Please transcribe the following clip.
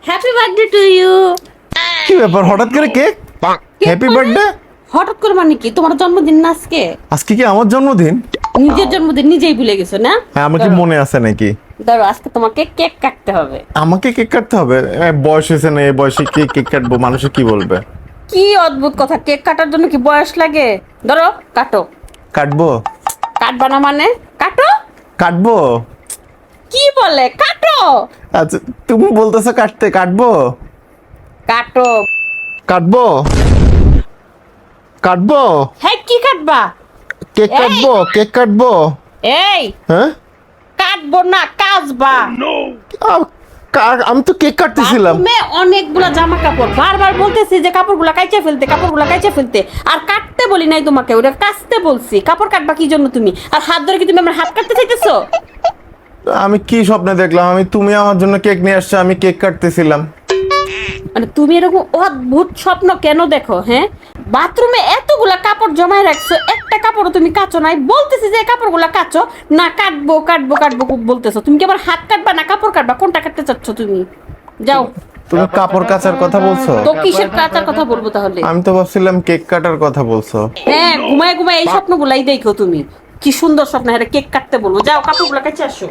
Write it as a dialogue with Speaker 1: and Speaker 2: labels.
Speaker 1: Happy birthday to you.
Speaker 2: কি ব্যাপার হঠাৎ করে কেক? Happy birthday?
Speaker 1: হঠাৎ করে মানে কি, তোমার জন্মদিন না আজকে?
Speaker 2: আজকে কি আমার জন্মদিন?
Speaker 1: নিজের জন্মদিন নিজেই ভুলে গেছো না?
Speaker 2: হ্যাঁ, আমার কি মনে আছে নাকি?
Speaker 1: ধরো আজকে তোমাকে কেক কাটতে হবে।
Speaker 2: আমাকে কেক কাটতে হবে? বয়স হয়েছে না, এই বয়সে কি কেক কাটবো? মানুষে কি বলবে?
Speaker 1: কি অদ্ভুত কথা, কেক কাটার জন্য কি বয়স লাগে? ধরো কাটো।
Speaker 2: কাটবো?
Speaker 1: কাটবা না মানে? কাটো।
Speaker 2: কাটবো?
Speaker 1: কি বলে কাটো?
Speaker 2: আচ্ছা, তুমি বলতেছো কাটতে, কাটবো?
Speaker 1: কাটো।
Speaker 2: কাটবো? কাটবো?
Speaker 1: হ্যাঁ, কি কাটবা?
Speaker 2: কেক
Speaker 1: এই!
Speaker 2: কাটবো? কেক কাটবো?
Speaker 1: এই,
Speaker 2: হ্যাঁ?
Speaker 1: কাটবো না, কাচবা।
Speaker 2: আমি তো কেক কাটতেছিলাম।
Speaker 1: বাথরুমে অনেকগুলা জামা কাপড়, বারবার বলতেছি যে কাপড়গুলা কাইচা ফেলতে, কাপড়গুলা কাইচা ফেলতে। আর কাটতে বলি নাই তোমাকে, ওটা কাচতে বলছি। কাপড় কাটবা কি জন্য তুমি? আর হাত ধরে কি তুমি আমার হাত কাটতে চাইতেছো?
Speaker 2: আমি কি স্বপ্নে দেখলাম? তুমি আমার জন্য কেক নিয়ে আসছো, আমি কেক কাটতেছিলাম।
Speaker 1: মানে তুমি এরকম অদ্ভুত স্বপ্ন কেন দেখো? হ্যাঁ, বাথরুমে এতগুলা কাপড় জমায় রাখছো, একটা কাপড়ও তুমি কাচো নাই। বলতেছি যে কাপড়গুলা কাচো না, কাটবো কাটবো কাটবো বলতেছো। তুমি কি আবার হাত কাটবা না কাপড় কাটবা? কোনটা কাটতে চাচ্ছ তুমি? যাও।
Speaker 2: তুমি কাপড় কাচার কথা বলছো?
Speaker 1: তো কিসের কাচার কথা বলবো তাহলে?
Speaker 2: আমি তো ভাবছিলাম কেক কাটার কথা বলছো।
Speaker 1: হ্যাঁ, ঘুমায় ঘুমায় এই স্বপ্নগুলাই দেখো তুমি। কি সুন্দর স্বপ্ন, হ্যাঁ কেক কাটতে বলবো। যাও কাপড়গুলা কাচে আসো।